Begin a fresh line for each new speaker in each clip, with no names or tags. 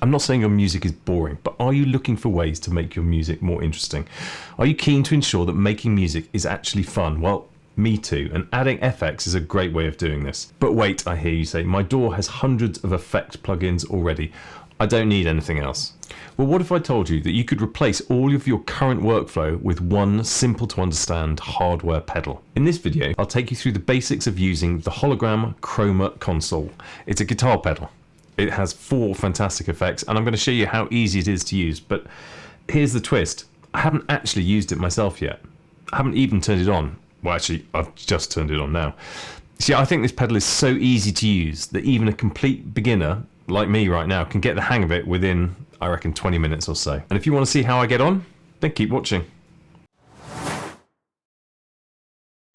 I'm not saying your music is boring, but are you looking for ways to make your music more interesting? Are you keen to ensure that making music is actually fun? Well, me too, and adding FX is a great way of doing this. But wait, I hear you say, my DAW has hundreds of effect plugins already. I don't need anything else. Well, what if I told you that you could replace all of your current workflow with one simple to understand hardware pedal? In this video, I'll take you through the basics of using the hologram Chroma Console. It's a guitar pedal. It has 4 fantastic effects, and I'm going to show you how easy it is to use. But here's the twist. I haven't actually used it myself yet. I haven't even turned it on. Well, actually, I've just turned it on now. See, I think this pedal is so easy to use that even a complete beginner like me right now can get the hang of it within, I reckon, 20 minutes or so. And if you want to see how I get on, then keep watching.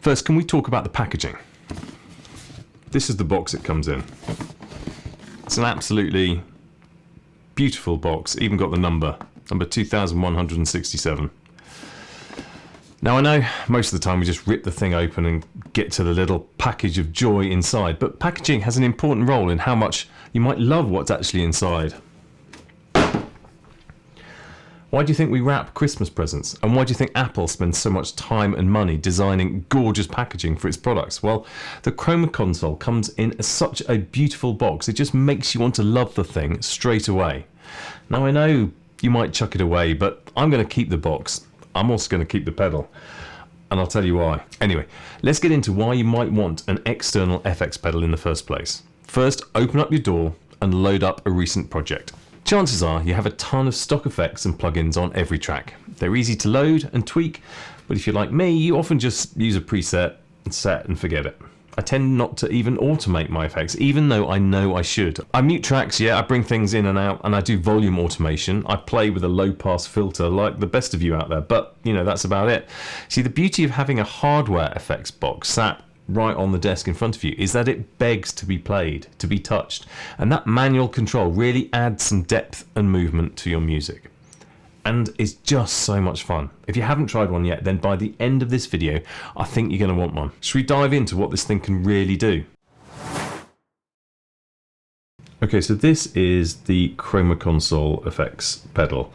First, can we talk about the packaging? This is the box it comes in. It's an absolutely beautiful box, even got the number 2167. Now I know most of the time we just rip the thing open and get to the little package of joy inside, but packaging has an important role in how much you might love what's actually inside. Why do you think we wrap Christmas presents? And why do you think Apple spends so much time and money designing gorgeous packaging for its products? Well, the Chroma Console comes in as such a beautiful box. It just makes you want to love the thing straight away. Now I know you might chuck it away, but I'm going to keep the box. I'm also going to keep the pedal. And I'll tell you why. Anyway, let's get into why you might want an external FX pedal in the first place. First, open up your DAW and load up a recent project. Chances are you have a ton of stock effects and plugins on every track. They're easy to load and tweak, but if you're like me, you often just use a preset and set and forget it. I tend not to even automate my effects, even though I know I should. I mute tracks, yeah, I bring things in and out, and I do volume automation. I play with a low-pass filter like the best of you out there, but, you know, that's about it. See, the beauty of having a hardware effects box sat right on the desk in front of you is that it begs to be played, to be touched, and that manual control really adds some depth and movement to your music. And it's just so much fun. If you haven't tried one yet, then by the end of this video, I think you're going to want one. Should we dive into what this thing can really do? Okay, so this is the Chroma Console FX pedal.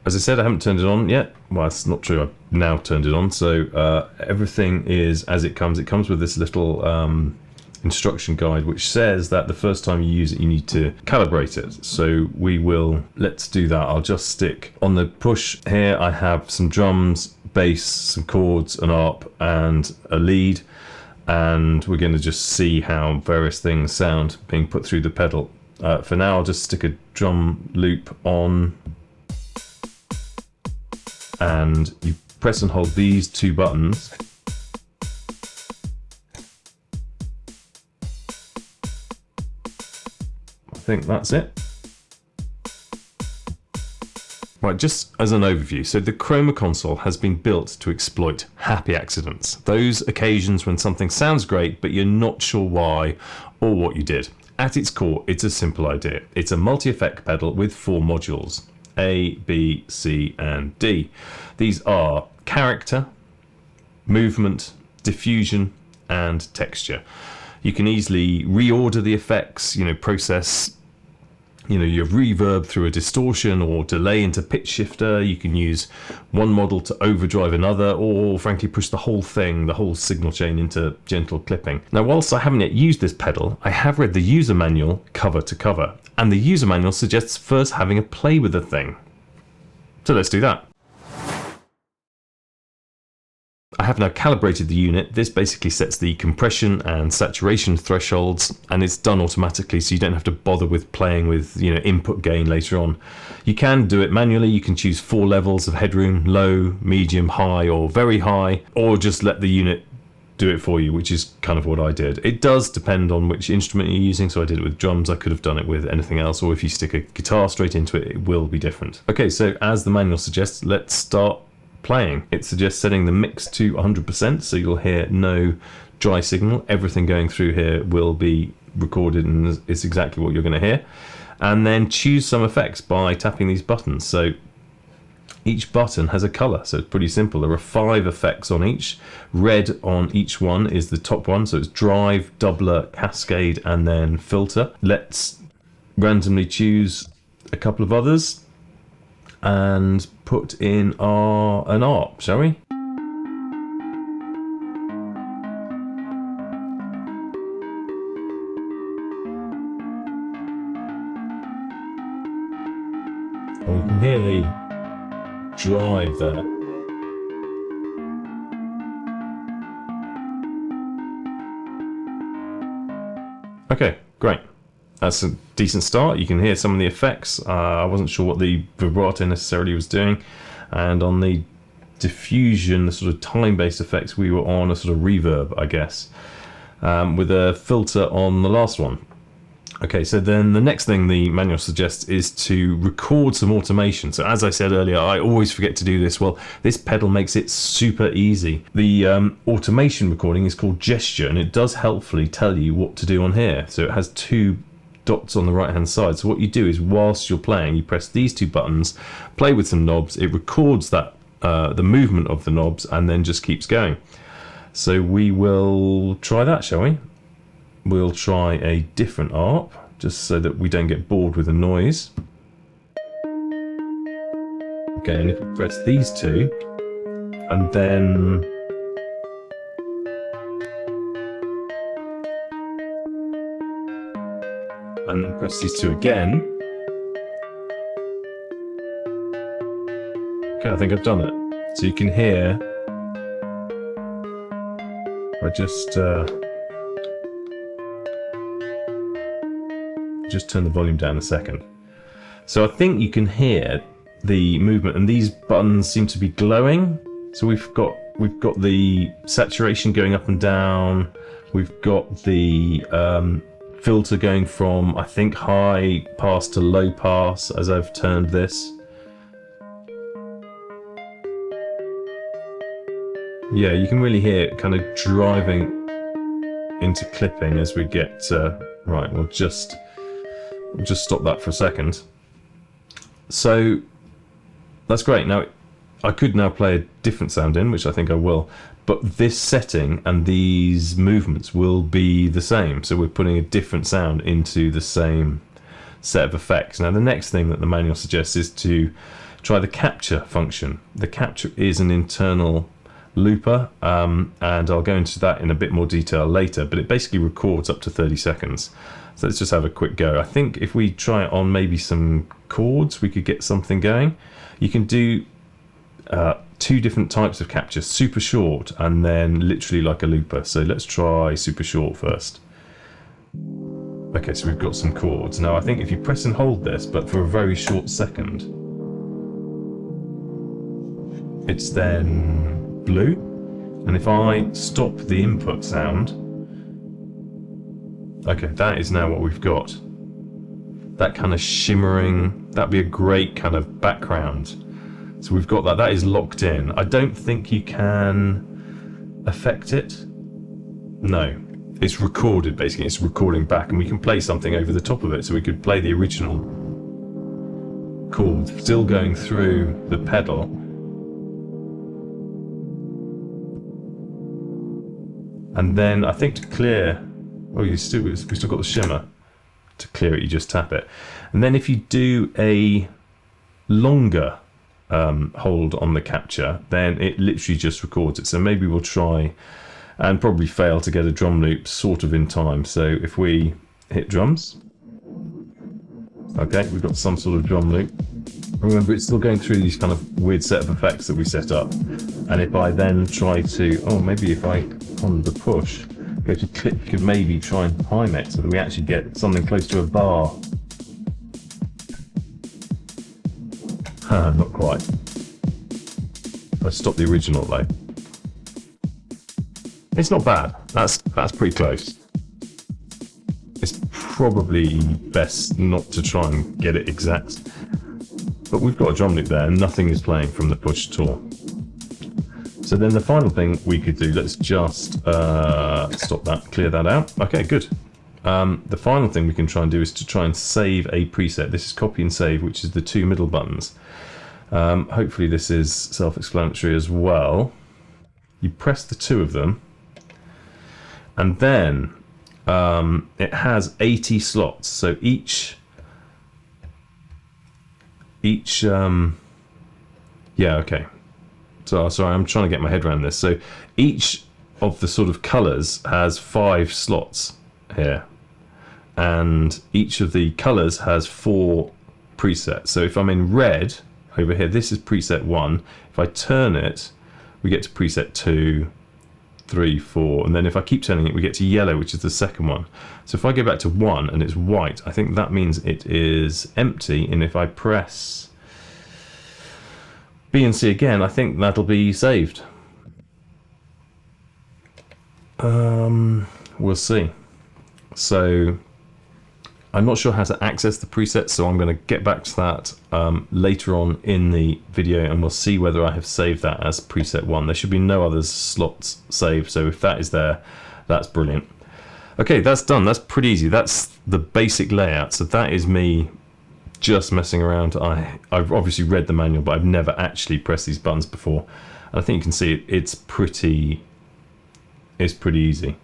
As I said, I haven't turned it on yet. Well, that's not true. I've now turned it on. So everything is as it comes. It comes with this little instruction guide which says that the first time you use it you need to calibrate it. So let's do that. I'll just stick on the push here. I have some drums, bass, some chords, an arp and a lead, and we're going to just see how various things sound being put through the pedal. For now I'll just stick a drum loop on, and you press and hold these 2 buttons. I think that's it. Right, just as an overview, so the Chroma Console has been built to exploit happy accidents. Those occasions when something sounds great, but you're not sure why or what you did. At its core, it's a simple idea. It's a multi-effect pedal with 4 modules, A, B, C, and D. These are character, movement, diffusion, and texture. You can easily reorder the effects, process your reverb through a distortion or delay into pitch shifter. You can use one model to overdrive another, or frankly push the whole signal chain into gentle clipping. Now, whilst I haven't yet used this pedal, I have read the user manual cover to cover, and the user manual suggests first having a play with the thing. So let's do that. I have now calibrated the unit. This basically sets the compression and saturation thresholds, and it's done automatically, so you don't have to bother with playing with input gain later on. You can do it manually. You can choose 4 levels of headroom: low, medium, high, or very high, or just let the unit do it for you, which is kind of what I did. It does depend on which instrument you're using, so I did it with drums. I could have done it with anything else, or if you stick a guitar straight into it, it will be different. Okay, so as the manual suggests, let's start playing. It suggests setting the mix to 100%, so you'll hear no dry signal. Everything going through here will be recorded and it's exactly what you're going to hear. And then choose some effects by tapping these buttons. So each button has a color, so it's pretty simple. There are 5 effects on each. Red on each one is the top one, so it's drive, doubler, cascade, and then filter. Let's randomly choose a couple of others and put in an ARP, shall we? And you can hear the drive there. Okay, great. That's a decent start. You can hear some of the effects. I wasn't sure what the vibrato necessarily was doing. And on the diffusion, the sort of time-based effects, we were on a sort of reverb, I guess, with a filter on the last one. Okay, so then the next thing the manual suggests is to record some automation. So as I said earlier, I always forget to do this. Well, this pedal makes it super easy. The automation recording is called gesture, and it does helpfully tell you what to do on here. So it has two dots on the right hand side. So what you do is whilst you're playing, you press these two buttons, play with some knobs, it records that the movement of the knobs, and then just keeps going. So we will try that, shall we? We'll try a different ARP, just so that we don't get bored with the noise. Okay, and if we press these two, and then press these two again. Okay, I think I've done it. So you can hear, I just turn the volume down a second. So I think you can hear the movement, and these buttons seem to be glowing. So we've got the saturation going up and down. We've got the filter going from, I think, high pass to low pass as I've turned this. Yeah, you can really hear it kind of driving into clipping as we get right. We'll just stop that for a second. So that's great. Now I could now play a different sound in, which I think I will, but this setting and these movements will be the same. So we're putting a different sound into the same set of effects. Now the next thing that the manual suggests is to try the capture function. The capture is an internal looper, and I'll go into that in a bit more detail later, but it basically records up to 30 seconds. So let's just have a quick go. I think if we try it on maybe some chords, we could get something going. You can do two different types of capture, super short and then literally like a looper. So let's try super short first. Okay, so we've got some chords. Now I think if you press and hold this, but for a very short second, it's then blue. And if I stop the input sound, okay, that is now what we've got. That kind of shimmering, that'd be a great kind of background. So we've got that, that is locked in. I don't think you can affect it. No, it's recorded basically, it's recording back, and we can play something over the top of it. So we could play the original chord, still going through the pedal. And then I think to clear, oh, we've still got the shimmer. To clear it, you just tap it. And then if you do a longer hold on the capture, then it literally just records it. So maybe we'll try, and probably fail to get a drum loop sort of in time. So if we hit drums, okay, we've got some sort of drum loop. Remember, it's still going through these kind of weird set of effects that we set up. And if I then try to, oh, maybe if I, on the push, go to clip, could maybe try and time it so that we actually get something close to a bar. Not quite. I stopped the original though. It's not bad. That's pretty close. It's probably best not to try and get it exact. But we've got a drum loop there and nothing is playing from the push at all. So then the final thing we could do, let's just stop that, clear that out. Okay, good. The final thing we can try and do is to try and save a preset. This is copy and save, which is the two middle buttons. Hopefully this is self-explanatory as well. You press the two of them, and then it has 80 slots. So each each, yeah, okay. So sorry, I'm trying to get my head around this. So each of the sort of colors has 5 slots here, and each of the colors has 4 presets. So if I'm in red over here, this is preset 1. If I turn it, we get to preset 2, 3, 4, and then if I keep turning it, we get to yellow, which is the second one. So if I go back to 1 and it's white, I think that means it is empty, and if I press B and C again, I think that'll be saved. We'll see. So I'm not sure how to access the presets, so I'm going to get back to that later on in the video, and we'll see whether I have saved that as preset 1. There should be no other slots saved, so if that is there, that's brilliant. Okay, that's done. That's pretty easy. That's the basic layout. So that is me just messing around. I've obviously read the manual, but I've never actually pressed these buttons before. And I think you can see it's pretty easy.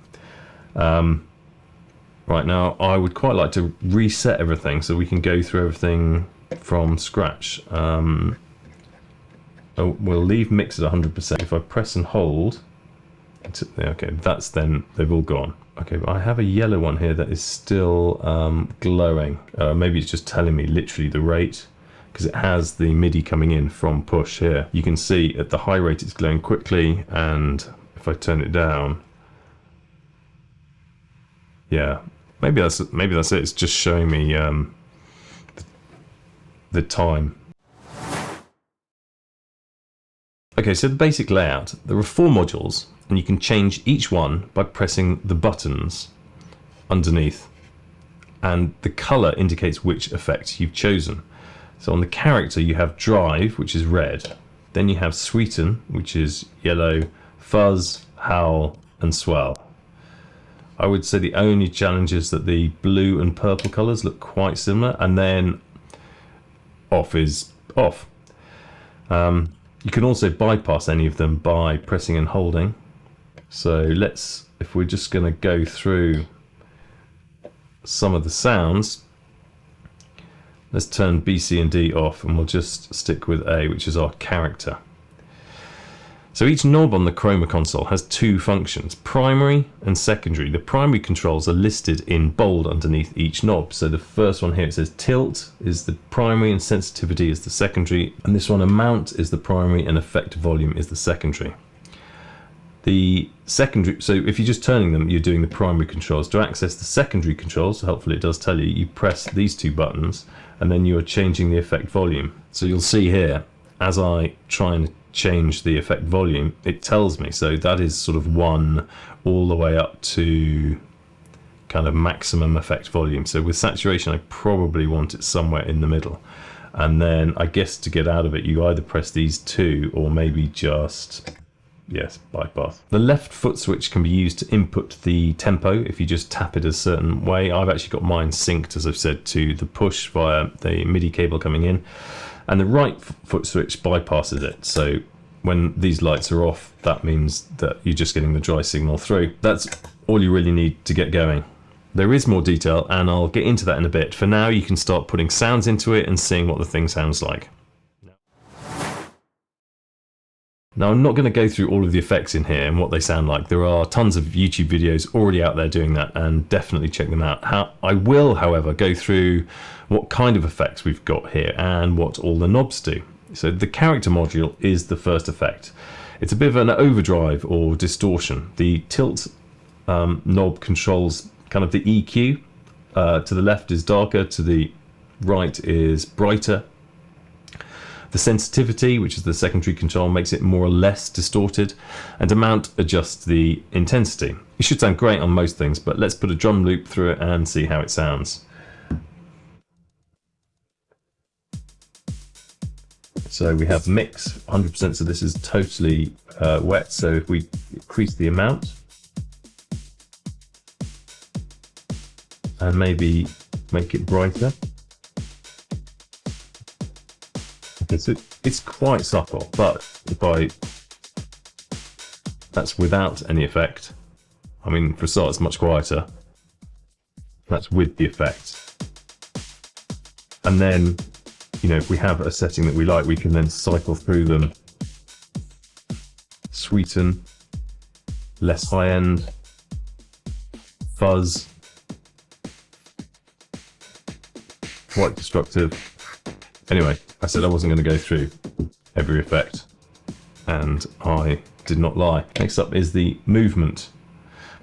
Right now, I would quite like to reset everything so we can go through everything from scratch. We'll leave mix at 100%. If I press and hold, okay, that's then they've all gone. Okay, but I have a yellow one here that is still glowing. Maybe it's just telling me literally the rate, because it has the MIDI coming in from push here. You can see at the high rate it's glowing quickly, and if I turn it down, yeah, maybe that's it. It's just showing me the time. Okay, so the basic layout. There are 4 modules, and you can change each one by pressing the buttons underneath, and the color indicates which effect you've chosen. So on the character you have drive, which is red, then you have sweeten, which is yellow, fuzz, howl, and swell. I would say the only challenge is that the blue and purple colors look quite similar, and then off is off. You can also bypass any of them by pressing and holding. So if we're just going to go through some of the sounds, let's turn B, C, and D off, and we'll just stick with A, which is our character. So each knob on the Chroma console has 2 functions, primary and secondary. The primary controls are listed in bold underneath each knob. So the first one here, it says tilt is the primary and sensitivity is the secondary, and this one amount is the primary and effect volume is the secondary. The secondary, so if you're just turning them, you're doing the primary controls. To access the secondary controls, so hopefully it does tell you, you press these 2 buttons and then you're changing the effect volume. So you'll see here, as I try and change the effect volume, it tells me. So that is sort of 1 all the way up to kind of maximum effect volume. So with saturation, I probably want it somewhere in the middle. And then I guess to get out of it, you either press these 2 or maybe just, yes, bypass. The left foot switch can be used to input the tempo if you just tap it a certain way. I've actually got mine synced, as I've said, to the push via the MIDI cable coming in. And the right foot switch bypasses it. So when these lights are off, that means that you're just getting the dry signal through. That's all you really need to get going. There is more detail, and I'll get into that in a bit. For now, you can start putting sounds into it and seeing what the thing sounds like. Now, I'm not going to go through all of the effects in here and what they sound like. There are tons of YouTube videos already out there doing that, and definitely check them out. I will, however, go through what kind of effects we've got here and what all the knobs do. So the character module is the first effect. It's a bit of an overdrive or distortion. The tilt knob controls kind of the EQ. To the left is darker, to the right is brighter. The sensitivity, which is the secondary control, makes it more or less distorted, and amount adjusts the intensity. It should sound great on most things, but let's put a drum loop through it and see how it sounds. So we have mix 100%, so this is totally wet. So if we increase the amount and maybe make it brighter. So it's quite subtle, but that's without any effect. I mean, for a start, it's much quieter. That's with the effect. And then you know, if we have a setting that we like, we can then cycle through them. Sweeten, less high end, fuzz, white destructive. Anyway, I said I wasn't going to go through every effect, and I did not lie. Next up is the movement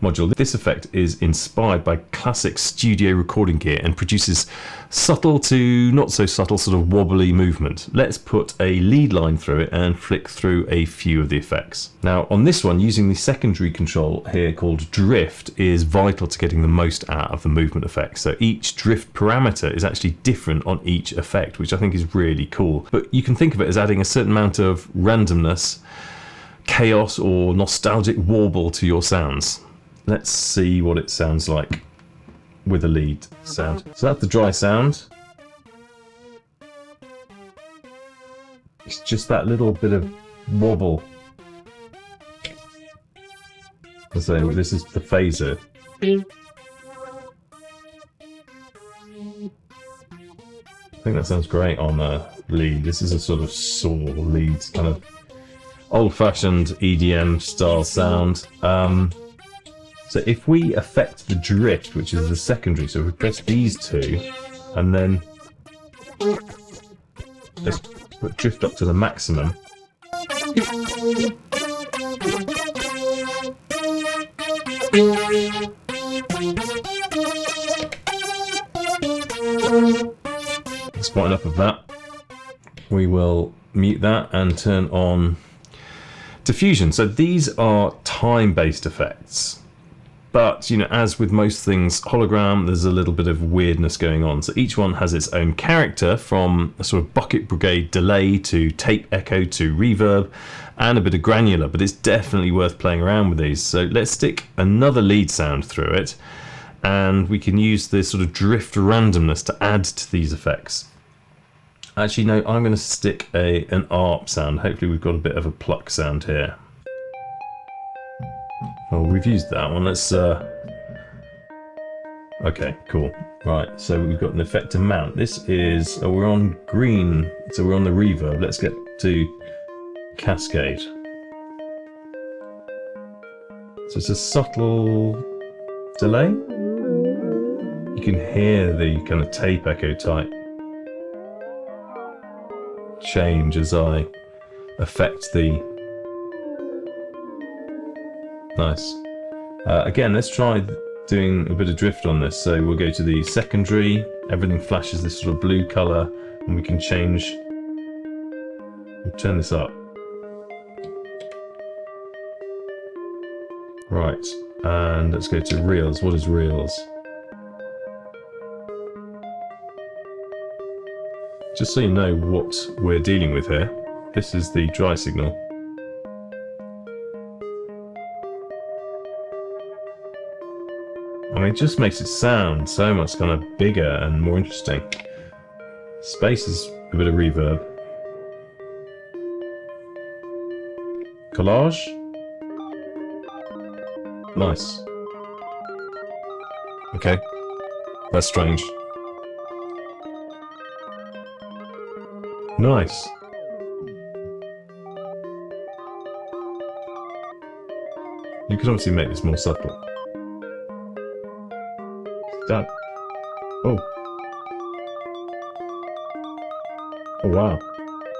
module. This effect is inspired by classic studio recording gear and produces subtle to not so subtle sort of wobbly movement. Let's put a lead line through it and flick through a few of the effects. Now on this one, using the secondary control here called drift is vital to getting the most out of the movement effects. So each drift parameter is actually different on each effect, which I think is really cool. But you can think of it as adding a certain amount of randomness, chaos or nostalgic warble to your sounds. Let's see what it sounds like with a lead sound. So that's the dry sound. It's just that little bit of wobble. So this is the phaser. I think that sounds great on a lead. This is a sort of saw lead, kind of old-fashioned EDM style sound. So if we affect the drift, which is the secondary, so if we press these two, and then let's put drift up to the maximum. That's quite enough of that. We will mute that and turn on diffusion. So these are time-based effects. But, you know, as with most things hologram, there's a little bit of weirdness going on. So each one has its own character, from a sort of bucket brigade delay to tape echo to reverb and a bit of granular, but it's definitely worth playing around with these. So let's stick another lead sound through it, and we can use this sort of drift randomness to add to these effects. Actually, no, I'm going to stick an ARP sound. Hopefully we've got a bit of a pluck sound here. Oh, we've used that one. Let's okay, cool. Right, so we've got an effect to mount. This is we're on green, so we're on the reverb. Let's get to cascade. So it's a subtle delay. You can hear the kind of tape echo type change as I affect the. Nice. Again, let's try doing a bit of drift on this. So we'll go to the secondary, everything flashes this sort of blue color, and we can change, we'll turn this up. Right, and let's go to reels. What is reels? Just so you know what we're dealing with here, this is the dry signal. I mean, it just makes it sound so much kind of bigger and more interesting. Space is a bit of reverb. Collage. Nice. Okay. That's strange. Nice. You could obviously make this more subtle. That. Oh. Oh wow.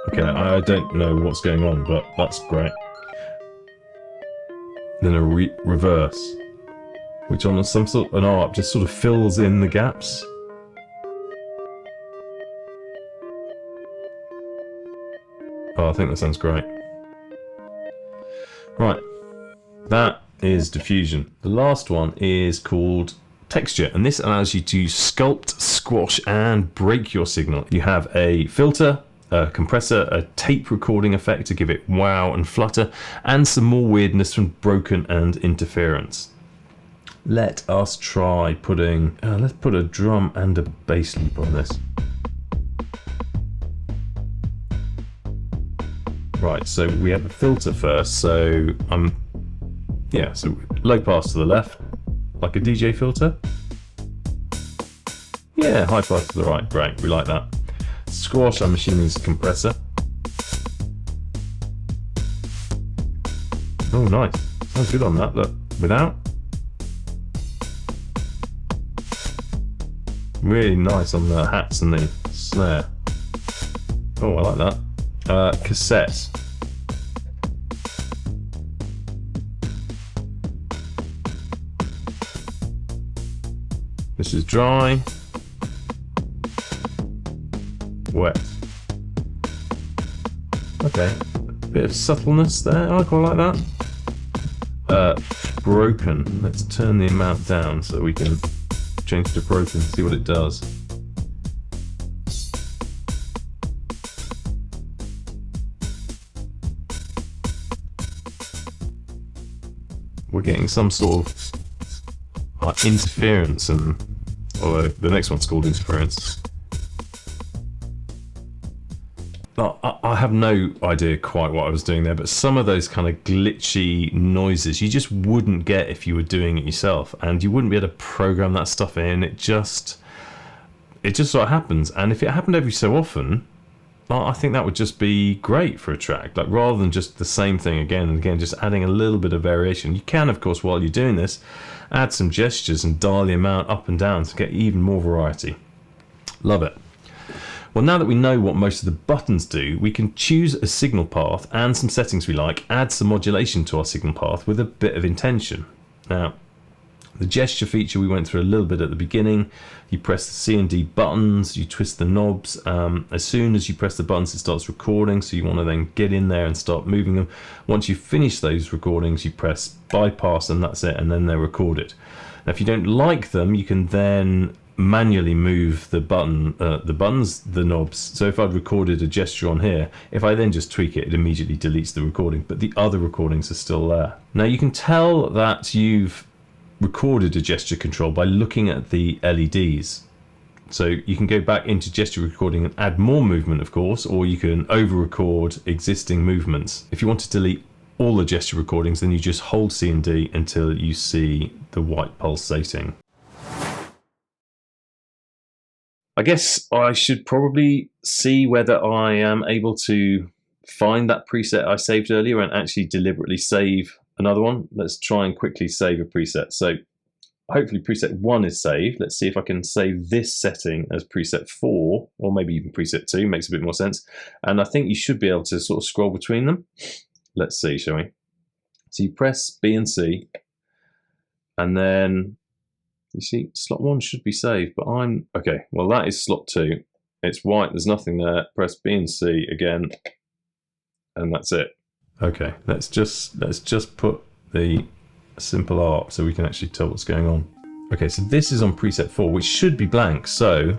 Okay, I don't know what's going on, but that's great. Then a reverse, which on some sort of an ARP just sort of fills in the gaps. Oh, I think that sounds great. Right, that is diffusion. The last one is called texture, and this allows you to sculpt, squash and break your signal. You have a filter, a compressor, a tape recording effect to give it wow and flutter, and some more weirdness from broken and interference. Let us try putting, let's put a drum and a bass loop on this. Right, so we have a filter first, so so low pass to the left, like a DJ filter. Yeah, high pass to the right, great, we like that. squash, I'm assuming is a compressor. Oh, nice. Sounds good on that. Look, without. Really nice on the hats and the snare. Oh, I like that. Cassette. This is dry. Wet. Okay. Bit of subtleness there. I quite like that. Broken. Let's turn the amount down so we can change to broken, see what it does. We're getting some sort of interference, and although the next one's called interference. I have no idea quite what I was doing there, but some of those kind of glitchy noises you just wouldn't get if you were doing it yourself, and you wouldn't be able to program that stuff in. It just sort of happens, and if it happened every so often, I think that would just be great for a track. Like, rather than just the same thing again and again, just adding a little bit of variation. You can, of course, while you're doing this, add some gestures and dial the amount up and down to get even more variety. Love it. Well, now that we know what most of the buttons do, we can choose a signal path and some settings we like, add some modulation to our signal path with a bit of intention. Now, the gesture feature we went through a little bit at the beginning. You press the C and D buttons, you twist the knobs. As soon as you press the buttons, it starts recording, so you want to then get in there and start moving them. Once you finish those recordings, you press bypass and that's it, and then they're recorded. Now, if you don't like them, you can then manually move the buttons, the knobs. So if I'd recorded a gesture on here, if I then just tweak it, it immediately deletes the recording, but the other recordings are still there. Now you can tell that you've recorded a gesture control by looking at the LEDs. So you can go back into gesture recording and add more movement, of course, or you can over record existing movements. If you want to delete all the gesture recordings, then you just hold C and D until you see the white pulsating. I guess I should probably see whether I am able to find that preset I saved earlier and actually deliberately save another one. Let's try and quickly save a preset. So hopefully preset 1 is saved. Let's see if I can save this setting as preset 4, or maybe even preset 2, makes a bit more sense. And I think you should be able to sort of scroll between them. Let's see, shall we? So you press B and C, and then you see, slot 1 should be saved, but okay, well that is slot 2. It's white, there's nothing there. Press B and C again, and that's it. Okay, let's just put the simple ARP so we can actually tell what's going on. Okay, so this is on preset 4, which should be blank, so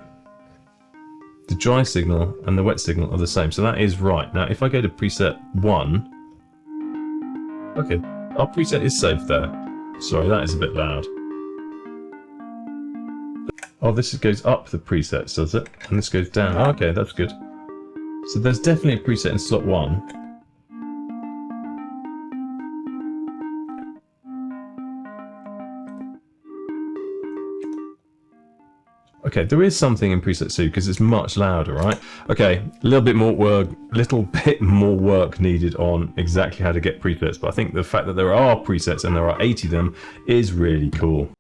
the dry signal and the wet signal are the same, so that is right. Now if I go to preset 1, okay, our preset is saved there. Sorry, that is a bit loud. Oh, this goes up the presets, does it? And this goes down. Oh, okay, that's good. So there's definitely a preset in slot 1. Okay, there is something in preset 2 because it's much louder, right? Okay, a little bit more work needed on exactly how to get presets, but I think the fact that there are presets and there are 80 of them is really cool.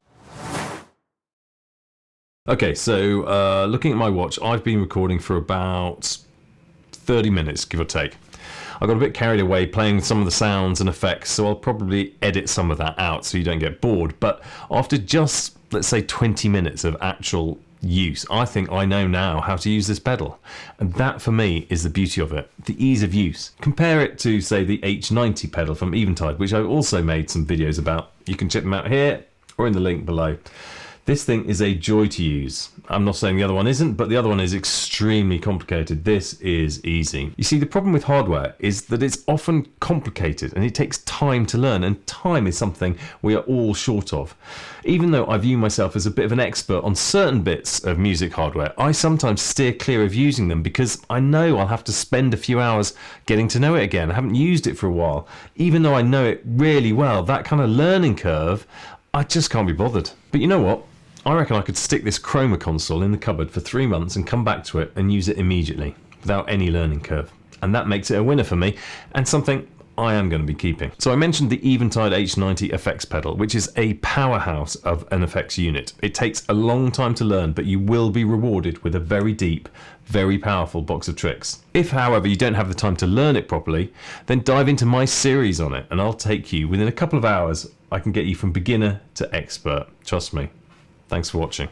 Okay, so looking at my watch, I've been recording for about 30 minutes, give or take. I got a bit carried away playing with some of the sounds and effects, so I'll probably edit some of that out so you don't get bored. But after just, let's say, 20 minutes of actual use, I think I know now how to use this pedal. And that, for me, is the beauty of it, the ease of use. Compare it to, say, the H90 pedal from Eventide, which I've also made some videos about. You can check them out here or in the link below. This thing is a joy to use. I'm not saying the other one isn't, but the other one is extremely complicated. This is easy. You see, the problem with hardware is that it's often complicated and it takes time to learn, and time is something we are all short of. Even though I view myself as a bit of an expert on certain bits of music hardware, I sometimes steer clear of using them because I know I'll have to spend a few hours getting to know it again. I haven't used it for a while. Even though I know it really well, that kind of learning curve, I just can't be bothered. But you know what? I reckon I could stick this Chroma console in the cupboard for 3 months and come back to it and use it immediately without any learning curve. And that makes it a winner for me, and something I am going to be keeping. So I mentioned the Eventide H90 effects pedal, which is a powerhouse of an effects unit. It takes a long time to learn, but you will be rewarded with a very deep, very powerful box of tricks. If, however, you don't have the time to learn it properly, then dive into my series on it, and I'll take you within a couple of hours. I can get you from beginner to expert. Trust me. Thanks for watching.